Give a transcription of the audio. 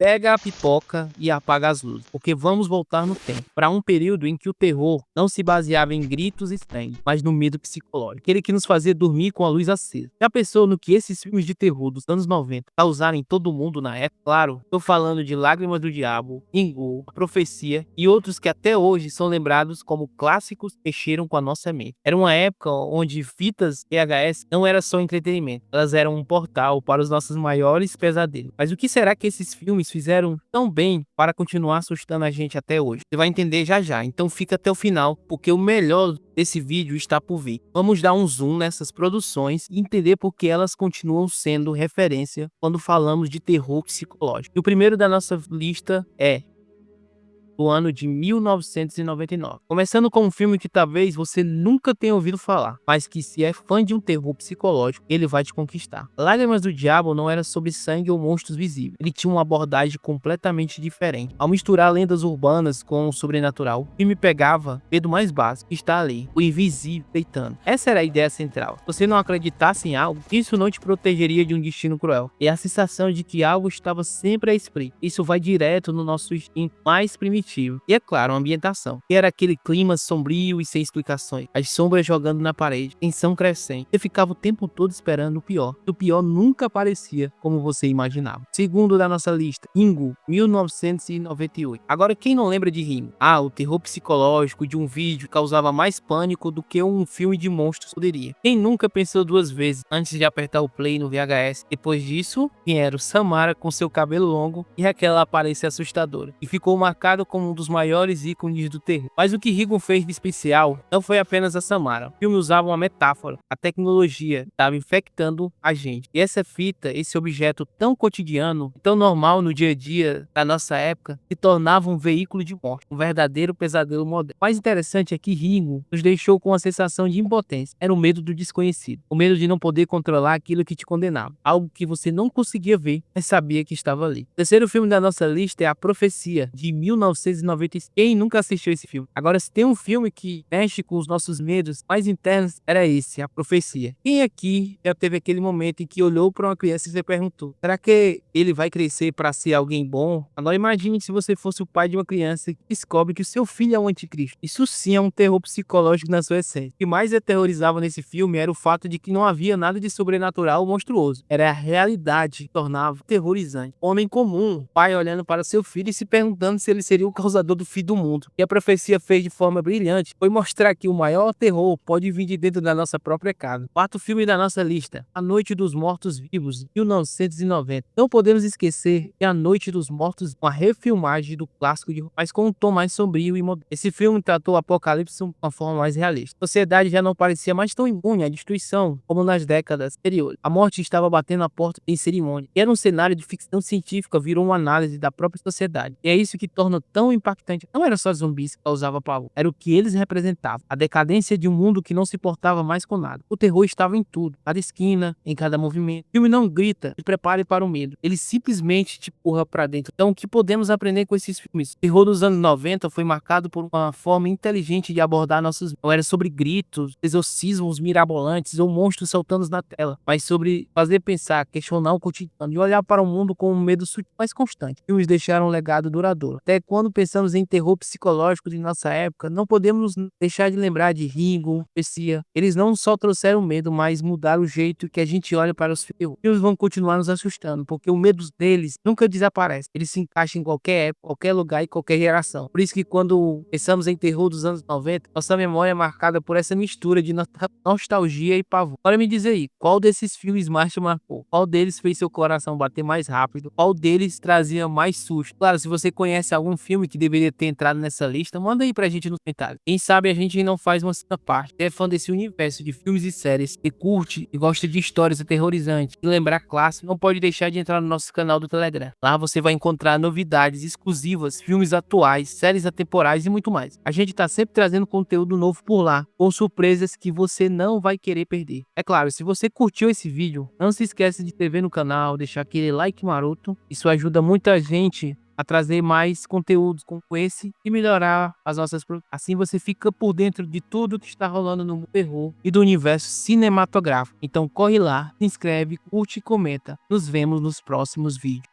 Pega a pipoca e apaga as luzes, porque vamos voltar no tempo, para um período em que o terror não se baseava em gritos e sangue, mas no medo psicológico, aquele que nos fazia dormir com a luz acesa. Já pensou no que esses filmes de terror dos anos 90 causaram em todo mundo na época? Claro, tô falando de Lágrimas do Diabo, Ringu, A Profecia e outros que até hoje são lembrados como clássicos que mexeram com a nossa mente. Era uma época onde fitas VHS não era só entretenimento, elas eram um portal para os nossos maiores pesadelos. Mas o que será que esses filmes fizeram tão bem para continuar assustando a gente até hoje? Você vai entender já já, então fica até o final, porque o melhor desse vídeo está por vir. Vamos dar um zoom nessas produções e entender por que elas continuam sendo referência quando falamos de terror psicológico. E o primeiro da nossa lista é do ano de 1999. Começando com um filme que talvez você nunca tenha ouvido falar, mas que se é fã de um terror psicológico, ele vai te conquistar. Lágrimas do Diabo não era sobre sangue ou monstros visíveis. Ele tinha uma abordagem completamente diferente. Ao misturar lendas urbanas com o sobrenatural, o filme pegava o medo mais básico, que está ali, o invisível deitando. Essa era a ideia central. Se você não acreditasse em algo, isso não te protegeria de um destino cruel. E a sensação de que algo estava sempre à espreita. Isso vai direto no nosso instinto mais primitivo. E é claro, a ambientação, que era aquele clima sombrio e sem explicações, as sombras jogando na parede, tensão crescente. Você ficava o tempo todo esperando o pior. O pior nunca aparecia como você imaginava. Segundo da nossa lista, Ringu, 1998. Agora, quem não lembra de Ringu? O terror psicológico de um vídeo causava mais pânico do que um filme de monstros poderia. Quem nunca pensou duas vezes antes de apertar o play no VHS? Depois disso, vieram Samara com seu cabelo longo e aquela aparência assustadora, e ficou marcado como um dos maiores ícones do terror. Mas o que Ringu fez de especial não foi apenas a Samara. O filme usava uma metáfora. A tecnologia estava infectando a gente. E essa fita, esse objeto tão cotidiano, tão normal no dia a dia da nossa época, se tornava um veículo de morte, um verdadeiro pesadelo moderno. O mais interessante é que Ringu nos deixou com uma sensação de impotência. Era o medo do desconhecido, o medo de não poder controlar aquilo que te condenava, algo que você não conseguia ver, mas sabia que estava ali. O terceiro filme da nossa lista é A Profecia, de 1996. Quem nunca assistiu esse filme? Agora, se tem um filme que mexe com os nossos medos mais internos, era esse, A Profecia. Quem aqui já teve aquele momento em que olhou para uma criança e se perguntou: será que ele vai crescer para ser alguém bom? Agora imagine se você fosse o pai de uma criança que descobre que o seu filho é um anticristo. Isso sim é um terror psicológico na sua essência. O que mais aterrorizava nesse filme era o fato de que não havia nada de sobrenatural ou monstruoso. Era a realidade que tornava aterrorizante. Homem comum, pai olhando para seu filho e se perguntando se ele seria o causador do fim do mundo. E a profecia fez de forma brilhante foi mostrar que o maior terror pode vir de dentro da nossa própria casa. Quarto filme da nossa lista, A Noite dos Mortos-Vivos, 1990. Não podemos esquecer que A Noite dos Mortos é uma refilmagem do clássico, mas com um tom mais sombrio e moderno. Esse filme tratou o apocalipse de uma forma mais realista. A sociedade já não parecia mais tão imune à destruição como nas décadas anteriores. A morte estava batendo a porta em cerimônia. E era um cenário de ficção científica, virou uma análise da própria sociedade. E é isso que torna tão impactante. Não era só zumbis que causavam pavor, era o que eles representavam. A decadência de um mundo que não se importava mais com nada. O terror estava em tudo, cada esquina, em cada movimento. O filme não grita, te prepare para o medo. Ele simplesmente te empurra para dentro. Então, o que podemos aprender com esses filmes? O terror dos anos 90 foi marcado por uma forma inteligente de abordar nossos... Não era sobre gritos, exorcismos mirabolantes ou monstros saltando na tela, mas sobre fazer pensar, questionar o cotidiano e olhar para o mundo com um medo sutil, mas constante. Os filmes deixaram um legado duradouro. Até quando pensamos em terror psicológico de nossa época, não podemos deixar de lembrar de Ringu, Profecia. Eles não só trouxeram medo, mas mudaram o jeito que a gente olha para os filmes. Os filmes vão continuar nos assustando, porque o medo deles nunca desaparece. Eles se encaixam em qualquer época, qualquer lugar e qualquer geração. Por isso que quando pensamos em terror dos anos 90, nossa memória é marcada por essa mistura de nostalgia e pavor. Agora me diz aí, qual desses filmes mais te marcou? Qual deles fez seu coração bater mais rápido? Qual deles trazia mais susto? Claro, se você conhece algum filme que deveria ter entrado nessa lista, manda aí pra gente nos comentários. Quem sabe a gente não faz uma segunda parte. Se é fã desse universo de filmes e séries, e curte e gosta de histórias aterrorizantes e lembrar clássicos, não pode deixar de entrar no nosso canal do Telegram. Lá você vai encontrar novidades exclusivas, filmes atuais, séries atemporais e muito mais. A gente tá sempre trazendo conteúdo novo por lá, com surpresas que você não vai querer perder. É claro, se você curtiu esse vídeo, não se esqueça de se inscrever no canal, deixar aquele like maroto. Isso ajuda muita gente a trazer mais conteúdos como esse e melhorar as nossas produções. Assim você fica por dentro de tudo que está rolando no terror e do universo cinematográfico. Então corre lá, se inscreve, curte e comenta. Nos vemos nos próximos vídeos.